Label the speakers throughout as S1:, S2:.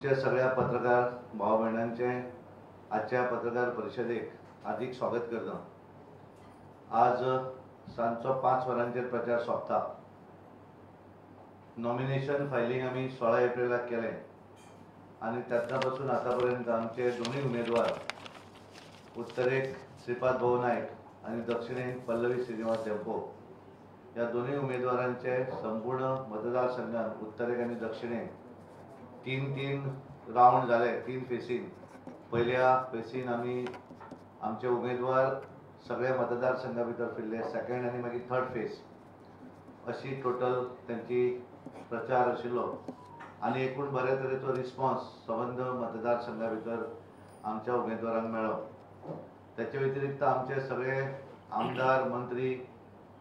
S1: सगळ्या पत्रकार भाव बहिणांचे आजच्या पत्रकार परिषदेक हार्दिक स्वागत करता। आज सांजचो 5 वरांचेर प्रचार सोंपता। नॉमिनेशन फायलिंग आमी 16 एप्रिलाक केलें आनी तेन्ना पासून आतापर्यंत आमचे दोनूय उमेदवार उत्तरेक श्रीपाद भाऊ नायक आणि दक्षिणेक पल्लवी श्रीनिवास देंपो या दोन्ही उमेदवारांचे संपूर्ण मतदारसंघात उत्तरेक आणि दक्षिणेक तीन राउंड झाले, 3 फेसीन। पहिल्या फेसीन आमी आमचे उमेदवार सगळे मतदारसंघा भितर फिरले, सेकंड आनी मागीर थर्ड फेस अशी टोटल त्यांची प्रचार आशिल्लो आनी एकूण बरे तरेचो रिस्पॉन्स संबंध मतदारसंघा भितर आमच्या उमेदवारांक मेळ्ळो। त्याचे व्यतिरिक्त आमचे सगळे आमदार मंत्री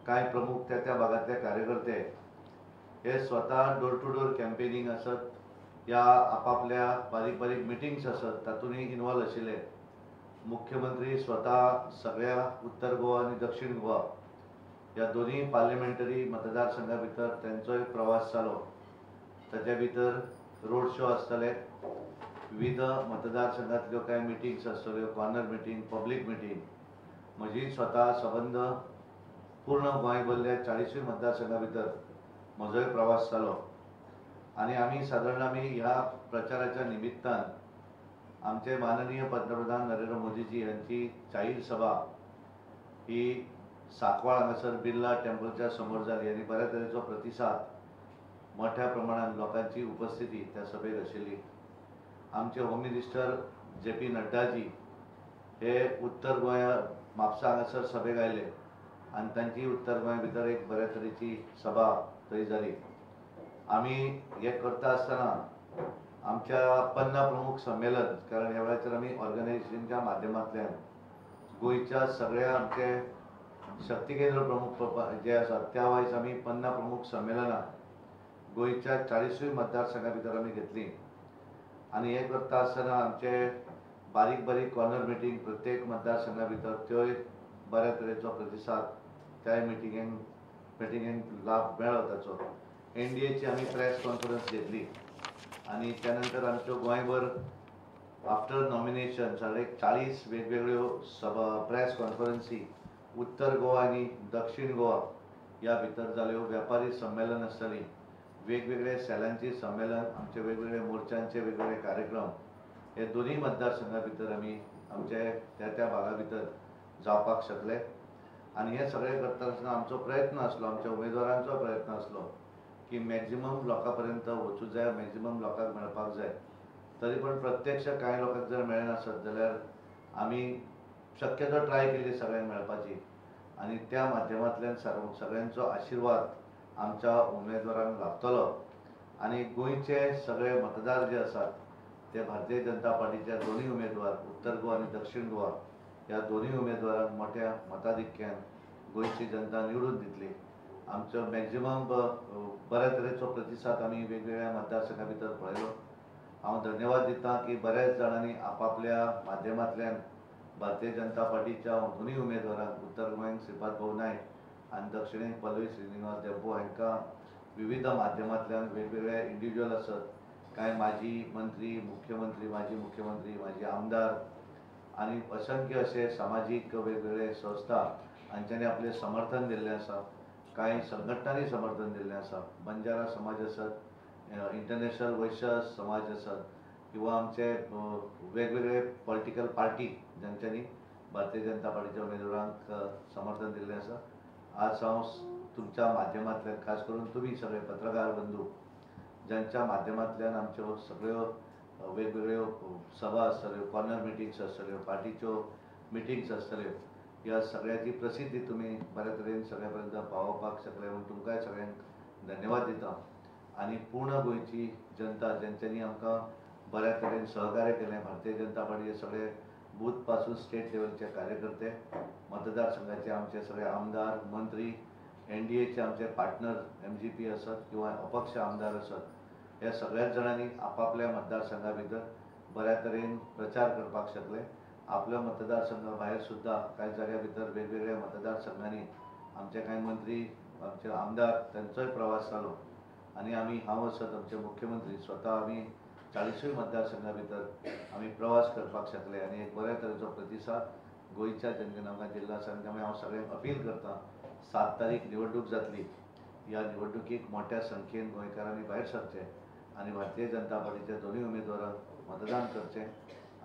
S1: काय प्रमुख त्या भागातले कार्यकर्ते हे स्वतः डोर टू डोर कॅम्पेनिंग असत, या आपापल्या बारीक बारीक मिटिंग्स असत तातूंनी इन्वॉल्व आशिल्ले। मुख्यमंत्री स्वतः सगळ्या उत्तर गोवा आणि दक्षिण गोवा या दोन्ही पार्लिमेंटरी मतदारसंघा भितर त्यांचो एक प्रवास जालो। ताच्या भितर रोड शो आसतले, विविध मतदारसंघातल्यो काय मिटिंग्स आसतल्यो, कॉर्नर मिटिंग, पब्लीक मिटिंग। म्हजी स्वतः संबंध पूर्ण गोंयभरल्या 40 मतदारसंघा भितर म्हजोय प्रवास जालो आणि आम्ही साधारण ह्या प्रचाराच्या निमित्तान आमचे माननीय पंतप्रधान नरेंद्र मोदीजी यांची जाहीर सभा ही साकवाळ हांगासर बिर्ला टेम्पलच्या समोर जाली आणि बऱ्या तरेचो प्रतिसाद, मोठ्या प्रमाणात लोकांची उपस्थिती त्या सभेक आशिल्ली। आमचे होम मिनिस्टर JP नड्डाजी हे उत्तर गोंया म्हापसा हांगासर सभेक आयले आणि तांची उत्तर गोंया भितर एक बऱ्या तरेची सभा थंय जाली। आम्ही हे करता आसतना आमच्या 50 प्रमुख संमेलन, कारण ह्या वेळाचेर आमी ऑर्गनायझेशनच्या माध्यमांतल्यान गोंयच्या सगळ्या आमचे शक्ती केंद्र प्रमुख जे आसात त्या वायज आमी 50 प्रमुख संमेलनां गोंयच्या 40 मतदारसंघा भितर आमी घेतली आणि हे करता आसतना आमचे बारीक बारीक कॉर्नर मिटींग प्रत्येक मतदारसंघा भितर त्योय बऱ्या तरेचो प्रतिसाद त्या मिटिंगेक लाभ मेळ्ळो। ताचो NDAची आमी प्रेस कॉन्फरन्स घेतली आणि त्यानंतर आमच्यो गोंयभर आफ्टर नॉमिनेशन 40 वेगवेगळ्यो सभा प्रेस कॉन्फरन्सी उत्तर गोवा आणि दक्षिण गोवा या भितर जाल्यो। व्यापारी संमेलन आसतली, वेगवेगळे सेलांची संमेलन, आमचे वेगवेगळे मोर्चांचे वेगवेगळे कार्यक्रम हे दोन्ही मतदारसंघा भितर आमी आमचे त्या भागा भितर जावपाक शकले आणि हे सगळे करता आसतना आमचो प्रयत्न आसलो, आमच्या उमेदवारांचो प्रयत्न आसलो की मॅक्झिमम लोकांपर्यंत वचूंक जाय, मॅक्झिमम लोकांक मेळपाक जाय। तरी पण प्रत्यक्ष कांय लोकांक जर मेळनासत जाल्यार आमी शक्यतो ट्राय केली सगळ्यांक मेळपाची आणि त्या माध्यमांतल्यान सगळ्यांचो आशीर्वाद आमच्या उमेदवारांक लाभतलो आणि गोंयचे सगळे मतदार जे आसात ते भारतीय जनता पार्टीच्या दोन्ही उमेदवार उत्तर गोवा आणि दक्षिण गोवा या दोन्ही उमेदवारांक मोठ्या मताधिक्यान गोंयची जनता निवडून दितली। आमचो मॅक्झिमम बऱ्या तरेचो प्रतिसाद आमी वेगवेगळ्या मतदारसंघा भितर पळयलो। हांव धन्यवाद दिता की बऱ्याच जाणांनी आपापल्या माध्यमांतल्यान भारतीय जनता पार्टीच्या दोन्ही उमेदवारांक उत्तर गोंयाक श्रीपाद भाऊ नायक आणि दक्षिणेक पल्लवी श्रीनिवास देंपो हांकां विविध माध्यमांतल्यान वेगवेगळे इंडिव्हिज्युअल आसत, काय माजी मंत्री, मुख्यमंत्री, माजी मुख्यमंत्री, माजी आमदार आणि असंख्य असे सामाजिक वेगवेगळे संस्था हांच्यांनी आपले समर्थन दिल्लें आसा। काही संघटनांनी समर्थन दिल्लें आसा, बंजारा समाज आसत, इंटरनॅशनल वैश्य समाज आसत किंवा आमचे वेगवेगळे पॉलिटिकल पार्टी ज्यांच्यांनी भारतीय जनता पार्टीच्या उमेदवारांक समर्थन दिल्लें आसा। आज हांव तुमच्या माध्यमांतल्यान खास करून तुम्ही सगळे पत्रकार बंधू ज्यांच्या माध्यमांतल्यान आमच्यो सगळ्यो वेगवेगळ्यो सभा आसतल्यो, कॉर्नर मिटिंग्स आसतल्यो, पार्टीच्यो मिटिंग्स आसतल्यो, ह्या सगळ्याची प्रसिद्धी तुम्ही बऱ्या तरेन सगळ्यापर्यंत पावोवपाक शकले म्हणून तुमकांय सगळ्यांक धन्यवाद दिता आणि पूर्ण गोंयची जनता ज्यांच्यांनी आमकां बऱ्या तरेन सहकार्य केलें, भारतीय जनता पार्टीचे सगळे बूथ पासून स्टेट लेवलचे कार्यकर्ते, मतदारसंघाचे आमचे सगळे आमदार, मंत्री, NDAचे आमचे पार्टनर MGP असत किंवा अपक्ष आमदार असत, ह्या सगळ्याच जाणांनी आपापल्या मतदारसंघा भितर बऱ्या तरेन प्रचार करपाक शकले। आपल्या मतदारसंघा भायर सुद्धा काही जाग्या भितर वेगवेगळ्या मतदारसंघांनी आमचे काही मंत्री, आमचे आमदार त्यांचोय प्रवास जालो आणि हांव असत आमचे मुख्यमंत्री स्वतः आमी 40 मतदारसंघा भितर आमी प्रवास करपाक शकले आनी एक बऱ्या तरेचो प्रतिसाद गोंयच्या जनतेन जिल्हा आसा त्यामुळे हांव सगळ्यांक अपील करता 7 तारीख निवडणूक जातली ह्या निवडणुकीक मोठ्या संख्येन गोंयकारांनी भायर सरचे आनी भारतीय जनता पार्टीच्या दोनूय उमेदवारांक मतदान करचें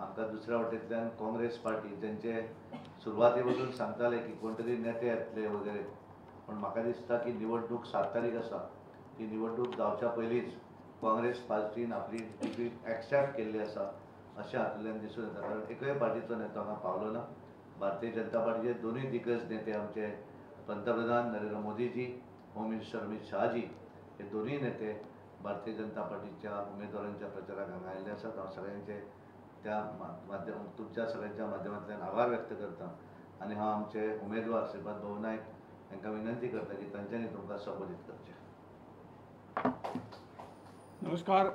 S1: आमकां दुसऱ्या वटेंतल्यान काँग्रेस पार्टी जेंचे सुरवाते पासून सांगताले की कोण तरी नेते येतले वगैरे पण म्हाका दिसता की निवडणूक 7 तारीख आसा ही निवडणूक जावच्या पयलींच काँग्रेस पार्टीन आपली टिकीट एक्सेप्ट केल्ली आसा अशें हातूंतल्यान दिसून येता कारण एकूय पार्टीचो नेतो हांगा पावलो ना भारतीय जनता पार्टीचे दोनूय दिग्गज नेते आमचे पंतप्रधान नरेंद्र मोदीजी होम मिनिस्टर अमित शहाजी हे दोनूय नेते भारतीय जनता पार्टीच्या उमेदवारांच्या प्रचाराक हांगा आयिल्ले आसात हांव सगळ्यांचे त्या माध्यम तुमच्या सगळ्यांच्या माध्यमांतल्यान आभार व्यक्त करता आनी हांव आमचे उमेदवार श्रीपाद भाऊ नायक हांकां विनंती करता की तांच्यांनी तुमकां संबोधीत करचें.
S2: नमस्कार.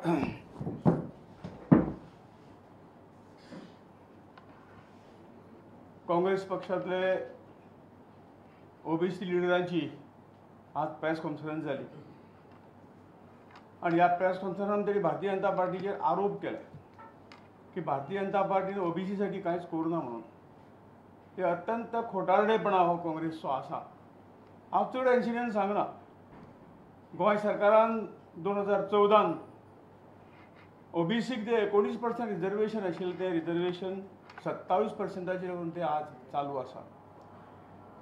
S2: काँग्रेस पक्षातले ओबीसी लिडरांची आज प्रेस कॉन्फरन्स जाली आणि या प्रेस कॉन्फरन्सात तरी भारतीय जनता पार्टीचेर आरोप केले की भारतीय जनता पार्टीने ओबीसीसाठी कांयच करूना म्हणून. हे अत्यंत खोटारडेपणा हो काँग्रेसचो आसा. हांव चड एनशियन सांगना. गोंय सरकारान 2014 ओबीसीक जे 19% रिजर्वेशन आशिल्लें तें रिजर्वेशन 27%चेर करून तें आज चालू आसा.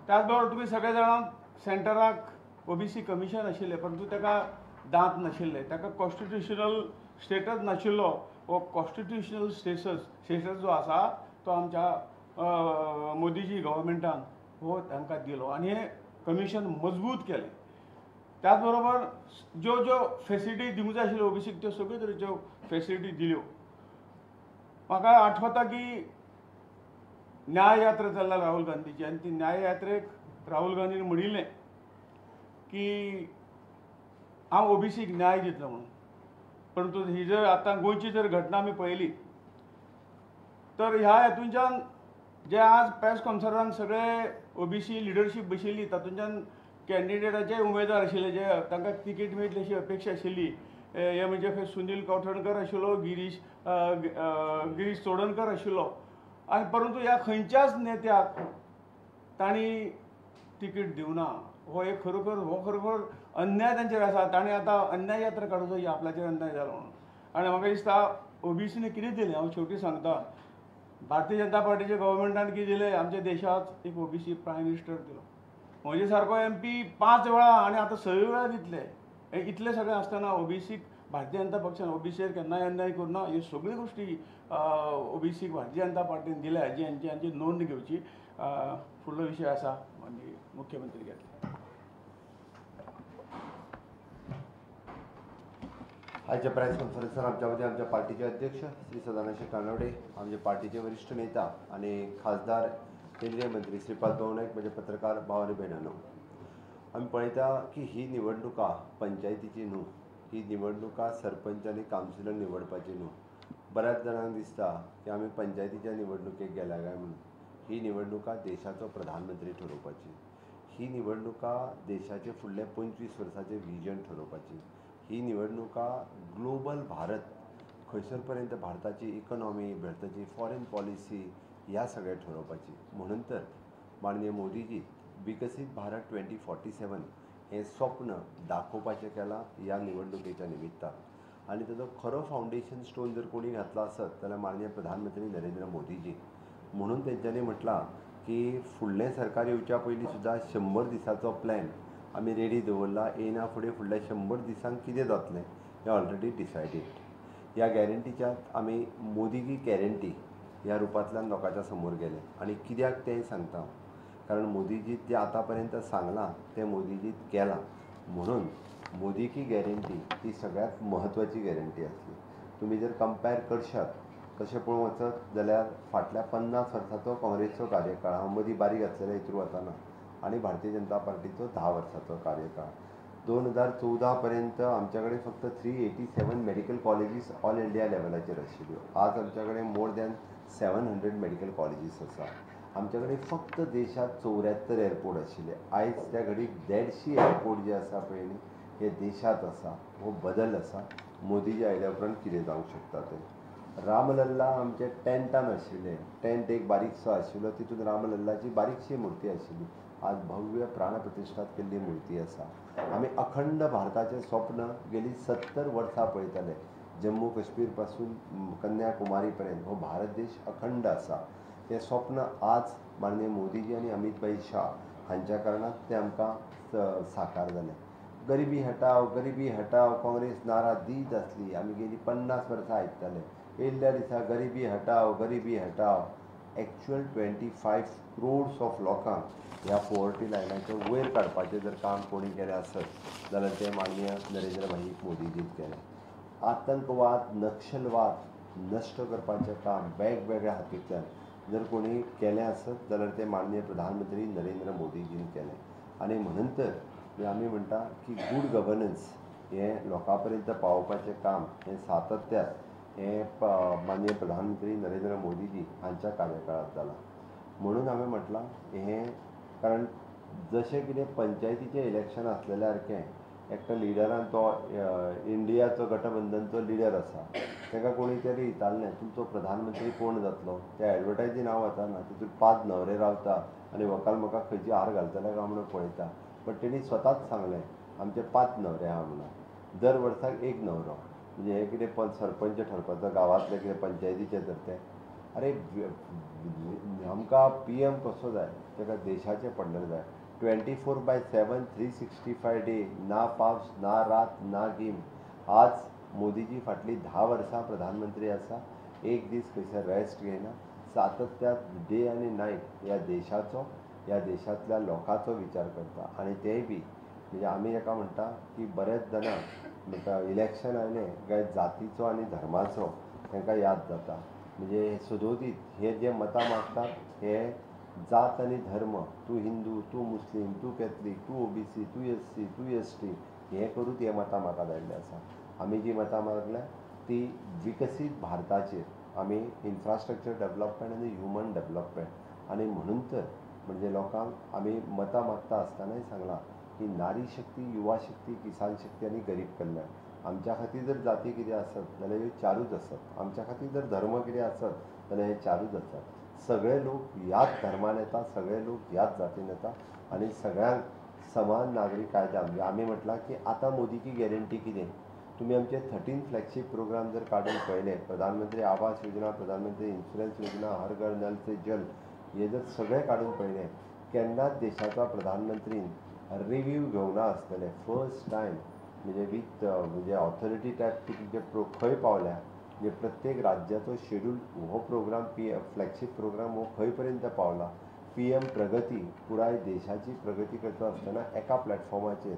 S2: त्याच बरोबर तुमी सगळे जाणां सेंटराक ओबीसी कमिशन आशिल्लें परंतु ताका दांत नाशिल्ले ताका कॉन्स्टिट्युशनल स्टेटस नाशिल्लो हो कॉन्स्टिट्युशनल स्टेटस जो आसा तो आमच्या मोदीजी गव्हर्मेंटान हो तांकां दिलो आनी हे कमिशन मजबूत केलें. त्याच बरोबर ज्यो ज्यो फेसिलिटी दिवंक जाय आशिल्ल्यो ओबीसीक त्यो सगळ्यो तरेच्यो फेसिलिटी दिल्यो. म्हाका आठवता की न्याय यात्रा चल्ला राहुल गांधीची आनी ती न्याय यात्रेक राहुल गांधीन म्हणिल्लें की हांव ओबीसीक न्याय दितलो म्हणून. परंतु ही जर आतां गोंयची जर घटना आमी पळयली तर ह्या हेतूंच्यान जे आज प्रेस कॉन्फरन्सांत सगळे ओबीसी लिडरशीप बशिल्ली तातूंतल्यान कॅन्डिडेटाचे उमेदवार आशिल्ले जे तांकां तिकेट मेळटली अशी अपेक्षा आशिल्ली हे म्हणजे खंय सुनील कौठणकर आशिल्लो गिरीश चोडणकर आशिल्लो आनी परंतु ह्या खंयच्याच नेत्याक तांणी तिकेट दिवना. हो एक खरोखर अन्याय तांचेर आसा. ताणें आतां अन्याय यात्रा काडूंक जाय आपल्याचेर अन्याय जालो म्हणून. आनी म्हाका दिसता ओबीसीने कितें दिलें हांव शेवटी सांगता. भारतीय जनता पार्टीच्या गव्हर्मेंटान कितें दिलें आमच्या देशांत एक ओबीसी प्रायम मिनिस्टर दिलो. म्हजे सारको MP 5 वेळा आनी आतां 6 वेळा दितले. इतलें सगळें आसतना ओबीसीक भारतीय जनता पक्षान ओबीसीर केन्नाय अन्याय करना. ह्यो सगळ्यो गोश्टी ओबीसीक भारतीय जनता पार्टीन दिल्या हांची नोंद घेवची. फुडलो विशय आसा म्हणजे मुख्यमंत्री घेतले.
S3: आजच्या प्रेस कॉन्फरन्सार आमच्या मदीं आमच्या पार्टीचे अध्यक्ष श्री सदानंद कानवडे, आमचे पार्टीचे वरिष्ठ नेता आनी खासदार केंद्रीय मंत्री श्रीपाद भाऊ नायक, म्हणजे पत्रकार भाव आनी भयणांनो, आमी पळयता की ही निवडणुका पंचायतीची न्हू, ही निवडणुका सरपंच आनी कावन्सिलर निवडपाची न्हू. बऱ्याच जाणांक दिसता की आमी पंचायतीच्या निवडणुकेक गेल्या काय म्हणून. ही निवडणुका देशाचो प्रधानमंत्री ठरोवपाची. ही निवडणुका देशाचे फुडले 25 वर्सांचे विजन ठरोवपाची. ही निवडणुका ग्लोबल भारत खंयसर पर्यंत भारताची इकॉनॉमी, भारताची फॉरेन पॉलिसी ह्या सगळ्या ठरोवपाची. म्हणून तर माननीय मोदीजी विकसीत भारत 2047 हें स्वप्न दाखोवपाचें केलां ह्या निवडणुकेच्या निमित्तान. आनी ताजो खरो फावंडेशन स्टोन जर कोणी घातलो आसत जाल्यार माननीय प्रधानमंत्री नरेंद्र मोदीजी. म्हणून तेंच्यांनी म्हटलां की फुडलें सरकार येवच्या पयलीं सुद्दां 100 दिसाचो प्लॅन आमी रेडी दवरला. येना फुडें फुडल्या 100 दिसांक कितें जातलें हें ऑलरेडी डिसायडेड. ह्या गॅरंटीच्यात आमी मोदी की गॅरंटी ह्या रुपांतल्यान लोकांच्या समोर गेले. आनी कित्याक तें सांगता कारण मोदीजी जें आतां पर्यंत सांगलां तें मोदीजी केलां. म्हणून मोदी की गॅरंटी ही सगळ्यांत म्हत्वाची गॅरंटी आसली. तुमी जर कंपेर करशात तशें पळोवंक वचत जाल्यार फाटल्या 50 वर्सांचो काँग्रेसचो कार्यकाळ हांव मदीं बारीक घातलेले हितूर वचना आनी भारतीय जनता पार्टीचो 10 वर्सांचो कार्यकाळ. 2014 पर्यंत आमच्या कडेन फक्त 387 मेडिकल कॉलेजीस ऑल इंडिया लेवलाचेर आशिल्ल्यो. आज आमच्या कडेन मोर दॅन 700 मेडिकल कॉलेजीस आसा. आमच्या कडेन फक्त देशांत 74 एअरपोर्ट आशिल्ले. आयज त्या घडीक 150 एअरपोर्ट जे आसा पळय न्ही हे देशांत आसा. हो बदल आसा मोदीजी आयल्या उपरांत कितें जावंक शकता तें. रामलल्ला आमचे टेंटान आशिल्ले, टेंट एक बारीकसो आशिल्लो, तितून रामलल्लाची बारीकशी मुर्ती आशिल्ली. आज भव्य प्राणप्रतिश्ठात केल्ली मुर्ती आसा. आमी अखंड भारताचें स्वप्न गेली 70 वर्सां पळयताले. जम्मू काश्मीर पासून कन्याकुमारी पर्यंत हो भारत देश अखंड आसा. तें स्वप्न आज माननीय मोदीजी आनी अमित भाई शाह हांच्या कारणान तें आमकां साकार जालें. गरिबी हटाव काँग्रेस नारा दीत आसली. आमी गेली 50 वर्सां आयकताले. येयल्ल्या दिसा गरिबी हटाव. एक्चुअल 25 crores ऑफ लोकांक ह्या पोवर्टी लायनाच्या वयर काडपाचें जर काम कोणी केलें आसत जाल्यार तें माननीय नरेंद्र भाई मोदीजीन केलें. आतंकवाद, नक्षलवाद नश्ट करपाचें काम वेगवेगळ्या हातूंतल्यान जर कोणी केलें आसत जाल्यार तें माननीय प्रधानमंत्री नरेंद्र मोदीजीन केलें. आनी म्हणून तर आमी म्हणटा की गूड गवर्नन्स हें लोकां पर्यंत पावोवपाचें काम हें सातत्यान हें माननीय प्रधानमंत्री नरेंद्र मोदीजी हांच्या कार्यकाळांत जालां. म्हणून हांवें म्हटलां हें कारण जशें कितें पंचायतीचें इलेक्शन आसलेल्या सारकें एकटो लिडरान तो इंडियाचो गठबंधनचो लिडर आसा ताका कोणी तरी विचारलें तुमचो प्रधानमंत्री कोण जातलो. त्या एडवर्टायजीन हांव वताना तितून 5 न्हवरे रावता आनी व्हंकल म्हाका खंयची हार घालतले काय म्हणून पळयता. बट तेणी स्वताच सांगलें आमचे 5 न्हवरे आहा म्हणून. दर वर्साक एक न्हवरो. म्हणजे हे कितें सरपंच ठरपाचो गांवांतले कितें पंचायतीचें तर तें. अरे आमकां PM कसो जाय ताका देशाचें पडलें जाय. 24/7 365 डे, ना पावस ना रात ना गिम. आज मोदीजी फाटली 10 वर्सां प्रधानमंत्री आसा. एक दीस खंयसर रेस्ट घेयना. सातत्यान डे आनी नायट ह्या देशाचो ह्या देशांतल्या लोकांचो विचार करता. आनी तेय बी म्हणजे आमी एका म्हणटा की बरेच जाणांक इलेक्शन आयलें काय जातीचो आनी धर्माचो तांकां याद जाता. म्हणजे सदोदीत हे जे मतां मागतात हे जात आनी धर्म, तूं हिंदू, तूं मुस्लीम, तूं कॅथलीक, तूं OBC, तूं SC, तूं ST हें करून हे मतां म्हाका धाडलें आसा. आमी जी मतां मागल्या ती विकसीत भारताचेर आमी इन्फ्रास्ट्रक्चर डेवलपमेंट आनी ह्युमन डेवलपमेंट आनी म्हणून तर म्हणजे लोकांक आमी मतां मागता आसतनाय सांगलां की नारी शक्ती, युवा शक्ती, किसान शक्ती आनी गरीब कल्याण. आमच्या खातीर जर जाती कितें आसत जाल्यार ह्यो 4च आसत. आमच्या खातीर जर धर्म कितें आसत जाल्यार हे 4च आसत. सगळे लोक ह्याच धर्मान येता, सगळे लोक ह्याच जातीन येता आनी सगळ्यांक समान नागरी कायदा. म्हणजे आमी म्हटलां की आतां मोदीची गॅरंटी कितें. तुमी आमचे 13 फ्लॅगशीप प्रोग्राम जर काडून पळयले, प्रधानमंत्री आवास योजना, प्रधानमंत्री इन्शुरन्स योजना, हर घर नल से जल हे जर सगळे काडून पळयले केन्नाच देशाचा प्रधानमंत्रीन रिव्ह्यू घेवना आसतले. फर्स्ट टायम म्हणजे वीथ म्हणजे ऑथॉरिटी टायप तुमचे खंय पावल्या म्हणजे प्रत्येक राज्याचो शेड्यूल हो प्रोग्राम फ्लॅगशीप प्रोग्राम हो खंय पर्यंत पावला. PM प्रगती पुराय देशाची प्रगती करता आसतना एका प्लॅटफॉर्माचेर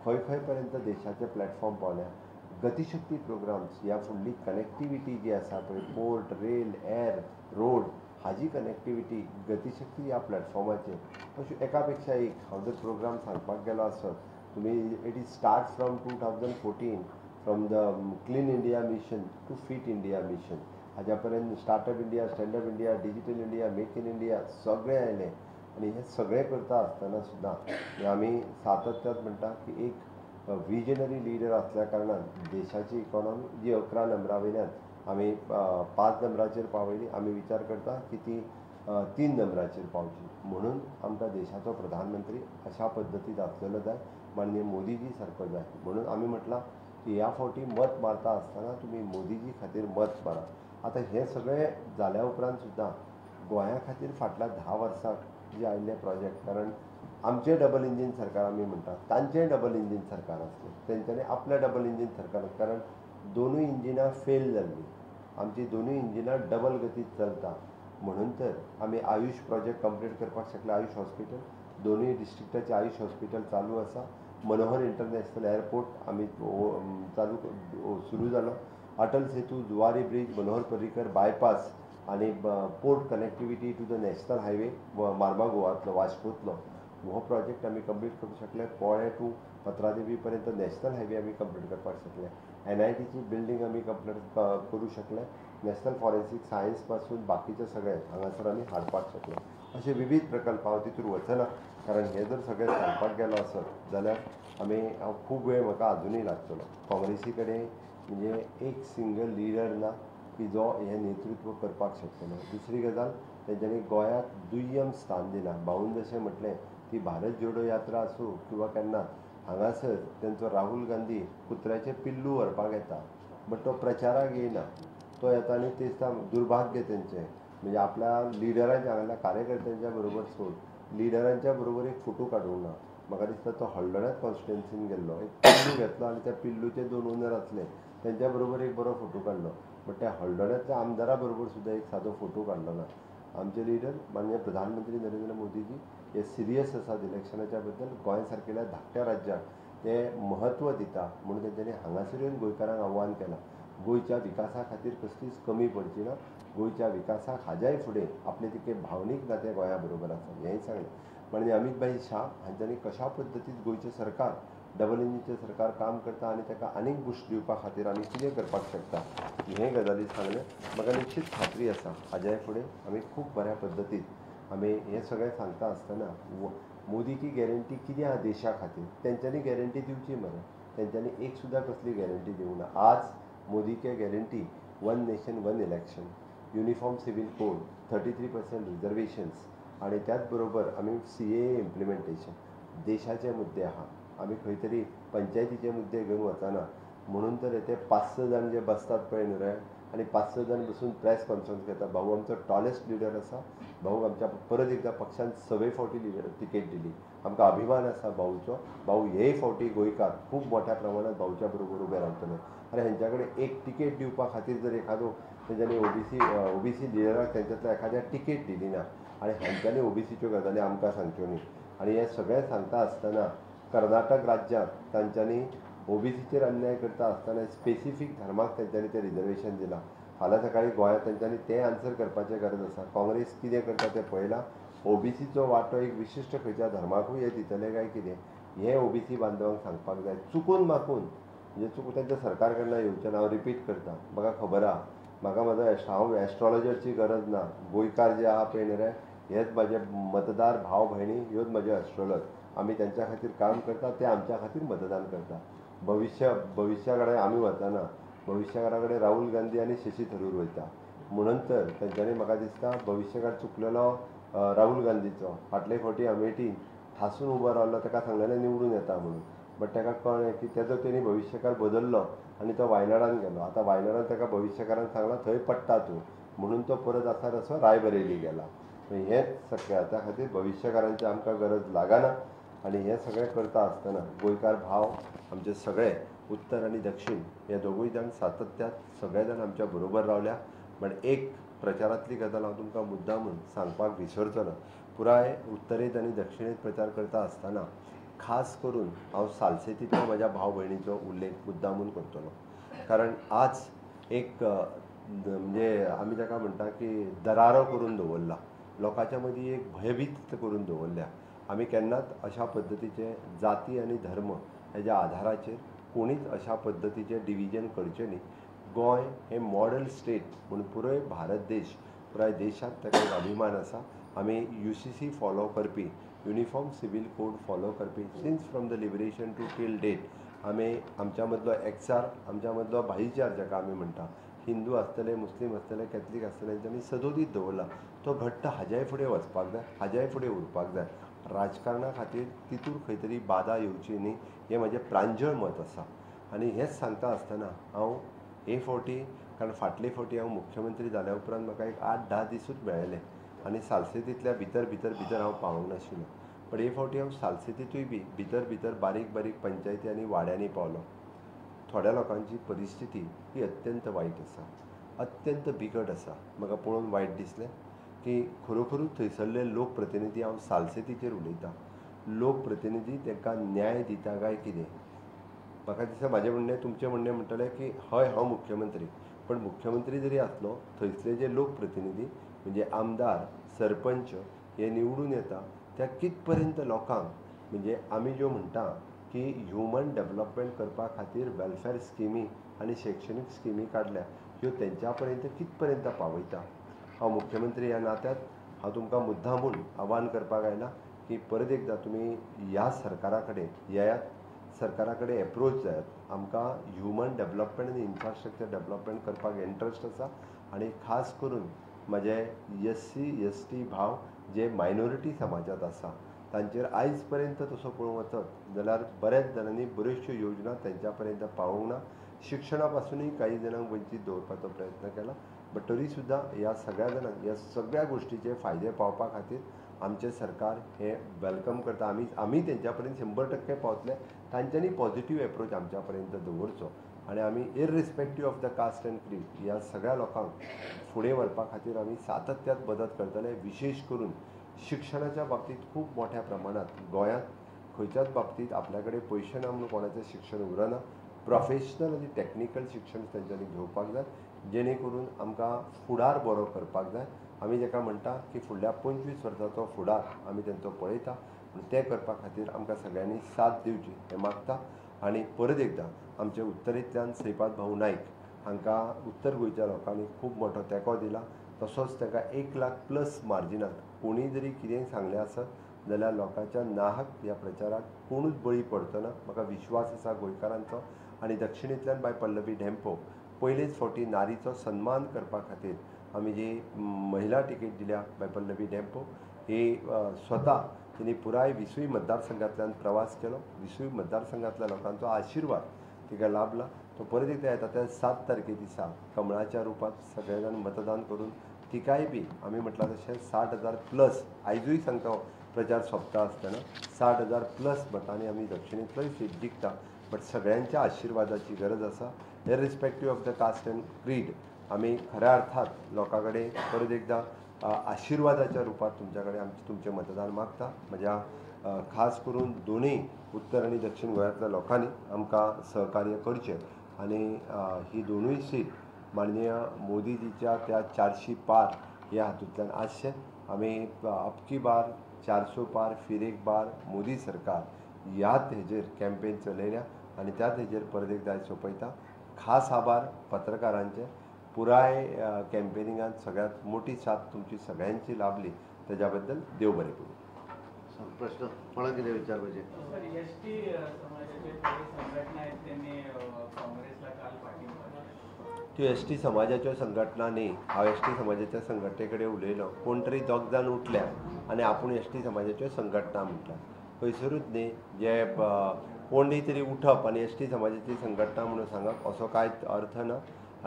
S3: खंय पर्यंत देशाचे प्लॅटफॉर्म पावल्या. गतिशक्ती प्रोग्राम्स ह्या फुडली कनेक्टिविटी जी आसा पळय पोर्ट, रेल, एअर, रोड हाजी कनेक्टिविटी गतिशक्ती ह्या प्लॅटफॉर्माचेर अशें एका पेक्षा एक हांव जर प्रोग्राम सांगपाक गेलो आसत तुमी it is start from 2014 from the clean India mission to fit India mission. हाज्या पर्यंत startup India, standup India, digital India, make in India सगळें आयलें. आनी हे सगळें करता आसतना सुद्दां आमी सातत्यान म्हणटा की एक विजनरी लिडर आसल्या कारणान देशाची इकॉनॉमी जी 11 नंबरा वयल्यान आमी 5 नंबराचेर पावयली. आमी विचार करता की ती 3 नंबराचेर पावची. म्हणून आमकां देशाचो प्रधानमंत्री अशा पद्दतीन आसलेलो जाय, माननीय मोदीजी सारको जाय. म्हणून आमी म्हटलां की ह्या फावटी मत मारता आसतना तुमी मोदीजी खातीर मत मारा. आतां हें सगळें जाल्या उपरांत सुद्दां गोंया खातीर फाटल्या 10 वर्सांक जे आयिल्ले प्रोजेक्ट कारण आमचें डबल इंजीन सरकार आमी म्हणटा तांचेंय डबल इंजीन सरकार आसलें. तेंच्यांनी आपलें डबल इंजीन सरकार कारण दोनूय इंजिनां फेल जाल्लीं. आमची दोनूय इंजिनां डबल गतीत चलता. म्हणून तर आमी आयुष प्रोजेक्ट कंप्लीट करपाक शकले. आयुष हॉस्पिटल दोनूय डिस्ट्रिक्टाचें आयुष हॉस्पिटल चालू आसा. मनोहर इंटरनॅशनल एअरपोर्ट आमी चालू सुरू जालो. अटल सेतू, जुवारी ब्रिज, मनोहर पर्रीकर बायपास आनी port connectivity to the national highway मार्मागोवातलो वास्कोतलो हो प्रोजेक्ट आमी कंप्लीट करूंक शकले. पोळे टू पत्रादेवी पर्यंत नॅशनल हायवे आमी कंप्लीट करपाक शकले. NITची बिल्डींग आमी कंप्लीट करूं शकले. नॅशनल फॉरेन्सीक सायन्स पासून बाकीचे सगळे हांगासर आमी हाडपाक शकले. अशे विविध प्रकल्प हांव तितूर वचना कारण हे जर सगळें सांगपाक गेलो आसत जाल्यार आमी खूब वेळ म्हाका अजुनूय लागतलो. काँग्रेसी कडेन म्हणजे एक सिंगल लिडर ना की जो हें नेतृत्व करपाक शकतलो. दुसरी गजाल तेंच्यांनी गोंयाक दुय्यम स्थान दिलां. भाऊन जशें म्हटलें ती भारत जोडो यात्रा आसूं किंवा केन्ना हांगासर तेंचो राहुल गांधी कुत्र्याचें पिल्लू व्हरपाक येता, बट तो प्रचाराक येयना. तो येता आनी ते दिसता दुर्भाग्य तेंचें. म्हणजे आपल्या लिडरांच्या हांगाल्या कार्यकर्त्यांच्या बरोबर सोड लिडरांच्या बरोबर एक फोटो काडूंक ना. म्हाका दिसता तो हळडण्यात कॉन्स्टिट्युन्सीन गेल्लो, एक पिल्लू घेतलो आनी त्या पिल्लूचे 2 ओनर आसले तेंच्या बरोबर एक बरो फोटो काडलो. बट त्या हळडण्यातल्या आमदारा बरोबर सुद्दां एक सादो फोटो काडलो ना. आमचे लिडर माननीय प्रधानमंत्री नरेंद्र मोदीजी हे सिरियस आसात इलेक्शनाच्या बद्दल. गोंय सारकेल्या धाकट्या राज्याक ते महत्व दिता म्हणून तेंच्यांनी हांगासर येवन गोंयकारांक आव्हान केलां. गोंयच्या विकासा खातीर कसलीच कमी पडची ना. गोंयच्या विकासाक हाज्याय फुडें आपले तिके भावनीक नातें गोंया बरोबर आसा हेंय सांगलें. म्हणजे अमित भाई शाह हांच्यांनी कशा पद्दतीन गोंयचें सरकार डबल इंजिनचें सरकार काम करता आनी ताका आनीक बूस्ट दिवपा खातीर आमी कितें करपाक शकता हे गजाली सांगलें. म्हाका निश्चित खात्री आसा हाज्याय फुडें आमी खूब बऱ्या पद्दतीन आमी हें सगळें सांगता आसतना मोदी की गॅरंटी कितें आहा देशा खातीर तेंच्यांनी गॅरंटी दिवची मरे. तेंच्यांनी एक सुद्दां कसली गॅरंटी दिवंक ना. आज मोदी के guarantee 1 nation 1 election, uniform civil code, 33% reservations आनी त्याच बरोबर आमी CAA इम्प्लिमेंटेशन देशाचे मुद्दे आहा. आमी खंय तरी पंचायतीचे मुद्दे घेवन वचना. म्हणून तर ते 5-6 जाण जे बसतात पळय न्हू रे आनी 5-6 जाण बसून प्रेस कॉन्फरन्स घेता. भाऊ आमचो टॉलेस्ट लिडर आसा. भाऊ आमच्या परत एकदा पक्षान 6 फावटी तिकेट दिली. आमकां अभिमान आसा भाऊचो. भाऊ हेय फावटी गोंयकार खूब मोठ्या प्रमाणात भाऊच्या बरोबर उबे रावतले. आनी हेंच्या कडेन एक तिकेट दिवपा खातीर जर एखादो तेंच्यांनी ओबीसी लिडराक तेंच्यांतल्या एखाद्या तिकेट दिली ना आनी हांच्यांनी ओबीसीच्यो गजाली आमकां सांगच्यो न्ही. आनी हें सगळें सांगता आसतना कर्नाटक राज्यांत तांच्यांनी ओबीसीचेर अन्याय करता आसतना स्पेसिफीक धर्माक तेंच्यांनी तें रिजर्वेशन दिलां. फाल्यां सकाळीं गोंयांत तेंच्यांनी तें आन्सर करपाचें गरज आसा. काँग्रेस कितें करता तें पळयलां. ओबीसीचो वांटो एक विशिश्ट खंयच्या धर्माकूय हे दितले काय कितें हें ओबीसी बांदवांक सांगपाक जाय. चुकून माकून म्हणजे चुकून तेंच्या सरकार कडल्यान येवचें ना. हांव रिपीट करता, म्हाका खबर आहा म्हाका म्हजो हांव एस्ट्रॉलॉजरची गरज ना. गोंयकार जे आहा पळय न्ही रे हेच म्हाजे मतदार भाव भयणी ह्योच म्हज्यो एस्ट्रॉलॉज. आमी तेंच्या खातीर काम करता, ते आमच्या खातीर मतदान करता. भविश्या कडेन आमी वचना. भविश्यकारा कडेन राहुल गांधी आनी शशी थरूर वयता. म्हणून तर तेंच्यांनी म्हाका दिसता भविश्यकार चुकलेलो राहुल गांधीचो. फाटले फावटी अमेठीन ठासून उबो रावलो ताका सांगलेलें निवडून येता म्हणून. बट ताका कळ्ळें की तेजो तेणी भविश्यकार बदललो आनी तो वायनाडान गेलो. आतां वायनाडान ताका भविश्यकारान सांगलां थंय पडटा तूं म्हणून तो परत आसा तसो रायबरेली गेला. हेंच शक्य. त्या खातीर भविश्यकारांची आमकां गरज लागना. आनी हें सगळें करता आसतना गोंयकार भाव आमचे सगळे उत्तर आनी दक्षिण हे दोगूय जाण सातत्यान सगळे जाण आमच्या बरोबर रावल्या. पण एक प्रचारांतली गजाल हांव तुमकां मुद्दामून सांगपाक विसरचो ना. पुराय उत्तरेंत आनी दक्षिणेंत प्रचार करता आसतना खास करून हांव सालसेतींतल्या म्हज्या भाव भयणीचो उल्लेख मुद्दामून करतलो. कारण आज एक म्हणजे आमी ताका म्हणटा की दरारो करून दवरला. लोकांच्या मदीं एक भयभीत करून दवरल्या. आमी केन्नाच अशा पद्दतीचे जाती आनी धर्म हेज्या आधाराचेर कोणीच अशा पद्दतीचें डिविजन करचें न्ही. गोंय हें मॉडल स्टेट म्हणून पुराय भारत देश पुराय देशांत ताका एक अभिमान आसा. आमी UCC फॉलो करपी युनिफॉर्म सिवील कोड फॉलो करपी since from the liberation to till date आमी आमच्या मदलो एक्सार आमच्या मदलो भाईचार जाका आमी म्हणटा हिंदू आसतले मुस्लीम आसतले कॅथलीक आसतले तेंच्यांनी सदोदीत दवरला. तो घट्ट हाज्याय फुडें वचपाक जाय, हाज्याय फुडें उरपाक जाय. राजकारणा खातीर तितूर खंय तरी बाधा येवची न्ही हें म्हजें प्रांजळ मत आसा. आनी हेंच सांगता आसतना हांव हे फावटी कारण फाटले फावटी हांव मुख्यमंत्री जाल्या उपरांत म्हाका एक 8-10 दिसूच मेळ्ळे आनी सालसेतींतल्या भितर हांव पावूंक नाशिल्लो. पण हे फावटी हांव सालसेतींतूय बी भितर बारीक पंचायती आनी वाड्यांनी पावलो. थोड्या लोकांची परिस्थिती ही अत्यंत वायट आसा, अत्यंत बिकट आसा. म्हाका पळोवन वायट दिसलें की खरोखरूच थंयसरले लोकप्रतिनिधी हांव सालसेतीचेर उलयतां लोकप्रतिनिधी तांकां न्याय दिता काय कितें. म्हाका दिसता म्हाजें म्हणणें तुमचें म्हणणें म्हणटलें की हय हांव मुख्यमंत्री. पण मुख्यमंत्री जरी आसलो थंयसले जे लोकप्रतिनिधी म्हणजे आमदार सरपंच हे निवडून येता त्या कितपर्यंत लोकांक म्हणजे आमी ज्यो म्हणटा की ह्युमन डेव्हलपमेंट करपा खातीर वेलफेअर स्किमी आनी शैक्षणीक स्किमी काडल्या ह्यो तेंच्या पर्यंत कितपर्यंत पावयता. हांव मुख्यमंत्री ह्या नात्यांत हांव तुमकां मुद्दामून आव्हान करपाक आयलां की परत एकदां तुमी ह्या सरकारा कडेन येयात. सरकारा कडेन एप्रोच जाय आमकां ह्युमन डेव्हलपमेंट आनी इन्फ्रास्ट्रक्चर डेव्हलपमेंट करपाक इंट्रस्ट आसा आनी खास करून म्हजे SC/ST भाव जे मायनॉरिटी समाजात आसा तांचेर आयज पर्यंत तसो पळोवंक वचत जाल्यार बऱ्याच जाणांनी बऱ्योचश्यो योजना तेंच्या पर्यंत पावूंक ना शिक्षणा पासूनय काही जाणांक वंचीत दवरपाचो प्रयत्न केला बट तरी सुद्दां ह्या सगळ्या जाणांक ह्या सगळ्या गोश्टीचे फायदे पावपा खातीर आमचे सरकार हे वेलकम करता आमी तेंच्या पर्यंत 100% पावतले तांच्यांनी पॉझिटिव्ह एप्रोच आमच्या पर्यंत दवरचो आनी आमी इररिस्पेक्टीव ऑफ द कास्ट एंड क्रीड ह्या सगळ्या लोकांक फुडें व्हरपा खातीर आमी सातत्यात मदत करतले विशेश करून शिक्षणाच्या बाबतींत खूब मोठ्या प्रमाणात गोंयांत खंयच्याच बाबतींत आपल्या कडेन पयशे ना म्हणून कोणाचें शिक्षण उरना प्रोफेशनल आनी टॅक्निकल शिक्षण तेंच्यांनी घेवपाक जाय जेणे करून आमकां फुडार बरो करपाक जाय आमी जेका म्हणटा की फुडल्या 25 वर्सांचो फुडार आमी तेंचो पळयता आनी तें करपा खातीर आमकां सगळ्यांनी साथ दिवची हें मागता आनी परत एकदां आमचे उत्तरेंतल्यान श्रीपाद भाऊ नायक हांकां उत्तर गोंयच्या लोकांनी खूब मोठो तेंको दिला तसोच ताका 1 लाख प्लस मार्जिनात कोणी जरी कितेंय सांगलें आसत जाल्यार लोकांच्या नाहक ह्या प्रचाराक कोणूच बळी पडचो ना म्हाका विश्वास आसा गोंयकारांचो आनी दक्षिणेंतल्यान बाय पल्लवी ढेंपो पयलेच फावटी नारीचो सन्मान करपा खातीर आमी जी महिला टिकेट दिल्या बाय पल्लवी ढेंपो ही स्वता तिने पुराय 20 मतदारसंघांतल्यान प्रवास केलो 20 मतदारसंघांतल्या लोकांचो आशिर्वाद तिका लाभला तो परत एकदा येता त्या 7 तारखे दिसा कमळाच्या रुपात सगळे जाण मतदान करून तिकाय बी आमी म्हटलां तशें 60,000 प्लस आयजूय सांगता प्रचार सोंपता आसतना 60,000 प्लस मतांनी आमी दक्षिणेंतलोय सीट जिखता बट सगळ्यांच्या आशिर्वादाची गरज आसा इररिस्पेक्टीव ऑफ द कास्ट एंड क्रीड आमी खऱ्या अर्थात लोकां कडेन परत एकदा आशिर्वादाच्या रुपात तुमच्या कडेन तुमचें मतदान मागता म्हज्या खास करून दोनूय उत्तर आनी दक्षिण गोंयांतल्या लोकांनी आमकां सहकार्य करचें आनी ही दोनूय सीट माननीय मोदीजीच्या त्या 400 पार ह्या हातूंतल्यान आसचें आमी अबकी बार 400 पार फिर एक बार मोदी सरकार ह्याच हेजेर कॅम्पेन चलयल्या आनी त्याच हेजेर परत एकदा आयज सोंपयता खास आभार पत्रकारांचे पुराय कॅम्पेनिंगांत सगळ्यांत मोठी साथ तुमची सगळ्यांची लाभली त्याच्या बद्दल देव बरें करूं
S1: प्रश्न कोणा कितें विचारपाचें
S4: एसटी समाजाचे काही संघटना आहेत त्यांनी काँग्रेसला काल पाठिंबा
S3: त्यो ST समाजाच्यो संघटना न्ही हांव ST समाजाच्या संघटने कडेन उलयलो कोण तरी दोग जाण उठल्या आनी आपूण ST समाजाच्यो संघटना म्हटल्या खंयसरूच न्ही जे कोणय तरी उठप आनी ST समाजाची संघटना म्हणून सांगप असो कांयच अर्थ ना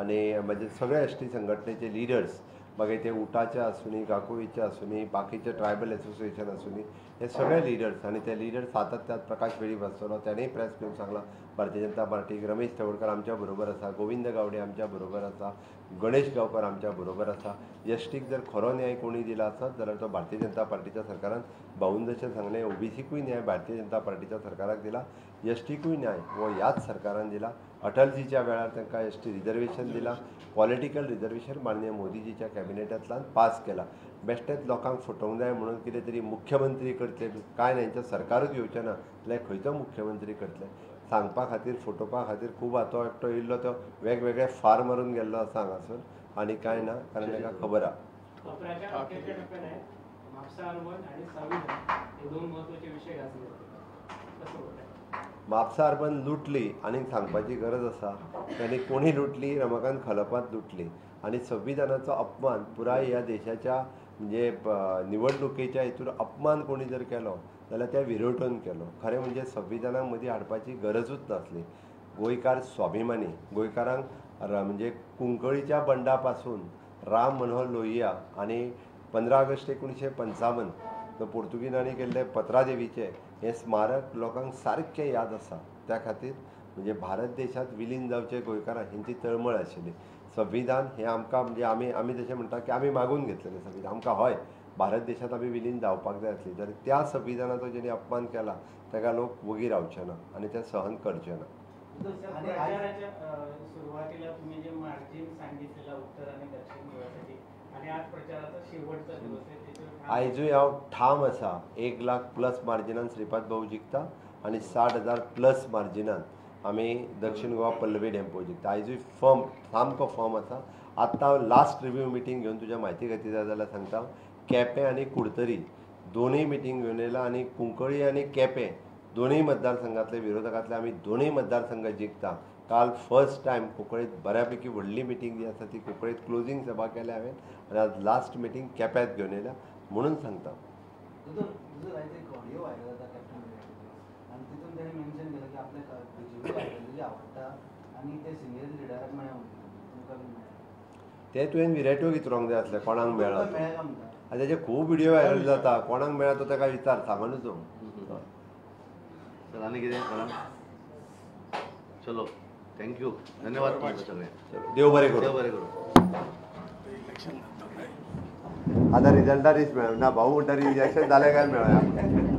S3: आनी म्हणजे सगळे ST संघटनेचे लिडर्स मागीर ते उटाचे आसूनी गाकुळीचे आसूनी बाकीचे ट्रायबल एसोसिएशन आसूनी हे सगळे लिडर्स आनी ते लिडर सातत्यात प्रकाश वेळीप आसतलो तेणेय प्रेस घेवन सांगला भारतीय जनता पार्टीक रमेश तवडकर आमच्या बरोबर आसा गोविंद गावडे आमच्या बरोबर आसा गणेश गांवकर आमच्या बरोबर आसा STक जर खरो न्याय कोणी दिला आसत जाल्यार तो भारतीय जनता पार्टीच्या सरकारान भाऊन जशें सांगलें OBCकूय न्याय भारतीय जनता पार्टीच्या सरकाराक दिला STकूय न्याय हो ह्याच सरकारान दिला अटलजीच्या वेळार तांकां ST रिजर्वेशन दिला पॉलिटिकल रिजर्वेशन माननीय मोदीजीच्या कॅबिनेटांतल्यान पास केला बेश्टेच लोकांक फटोवंक जाय म्हणून कितें तरी मुख्यमंत्री करतले कांय ना हेंचें सरकारूच येवचें ना जाल्यार खंयचो मुख्यमंत्री करतले सांगपा खातीर फटोवपा खातीर खूब तो एकटो येयल्लो तो वेगवेगळे फार मारून गेल्लो आसा हांगासर आनी कांय ना कारण ताका खबर आहा
S4: प्रचार अखेरच्या टप्प्यात आहे म्हापसा अर्बन आणि संविधान हे दोन महत्त्वाचे विषय घातले होते कसं होतं
S3: म्हापसा अर्बन लुटली आनी सांगपाची गरज आसा त्यांनी कोणी लुटली रमाकांत खलपात लुटली आनी संविधानाचो अपमान पुराय ह्या देशाच्या म्हणजे निवडणुकेच्या हितून अपमान कोणी जर केलो जाल्यार त्या विरोधून केलो खरें म्हणजे संविधाना मदीं हाडपाची गरजूच नासली गोंयकार स्वाभिमानी गोंयकारांक म्हणजे कुंकळीच्या बंडा पासून राम मनोहर लोहिया आनी 15 ऑगस्ट 1955 तो पोर्तुगीजांनी केल्ले पत्रादेवीचे हे स्मारक लोकांक सारकें याद आसा त्या खातीर म्हणजे भारत देशांत विलीन जावचे गोंयकारां हेंची तळमळ आशिल्ली संविधान हे आमकां म्हणजे आमी जशें म्हणटा की आमी मागून घेतलेलें संविधान आमकां हय भारत देशांत आमी विलीन जावपाक जाय आसली जाल्यार त्या संविधानाचो जेणे अपमान केला ताका लोक वगी रावचे ना आनी ते सहन करचे ना
S4: प्रचाराच्या सुरुवातीला तुम्ही जे मार्जिन सांगितलेलं उत्तर आणि दक्षिण गोव्यासाठी आणि आज प्रचाराचा शेवटचा दिवस आहे त्याच्यावर
S3: आयजूय हांव ठाम आसा 1 लाख प्लस मार्जिनान श्रीपाद भाऊ जिखता आनी 60,000 प्लस मार्जिनान आमी दक्षिण गोवा पल्लवी ढेंपो जिखता आयजूय फर्म सामको फर्म आसा आतां हांव लास्ट रिव्यू मिटींग घेवन तुज्या म्हायती खातीर जाय जाल्यार सांगता केपें आनी कुडतरी दोनूय मिटींग घेवन येयला आनी कुंकळी आनी केपें दोनूय मतदारसंघातले विरोधकातले आमी दोनूय मतदारसंघ जिखता. काल फर्स्ट टायम कोंकणीत बऱ्यापैकी व्हडली मिटींग जी आसा ती कोंकणीत क्लोजींग सभा केल्या हांवें आनी आज लास्ट मिटींग केप्यात घेवन येयल्या म्हणून सांगता.
S5: आयज एक ऑडियो व्हायरल जाता कॅप्टन विराट आनी तितून तेणें मेन्शन केलें की आपल्याक बीजेपी आयडियोलॉजी आवडटा आनी ते सिनियर लिडराक मेळ्ळा तुमकां बी मेळ्ळा.
S3: ते तुवें विराट्यो कितें जाय आसलें कोणाक मेळ्ळा तो.
S5: मेळ्ळा काय म्हणटा.
S3: आनी तेजे खूब व्हिडियो व्हायरल जाता. कोणाक मेळ्ळा तो ताका विचार सांगून नजो.
S1: सर आनी कितें कोणाक चलो थँक्यू धन्यवाद तुमकां सगळे.
S3: देव बरें करूं.
S1: देव बरें करूं.
S3: आतां रिजल्टा दीस मेळना भाऊ म्हणटा रिजेक्शन जालें काय मेळया.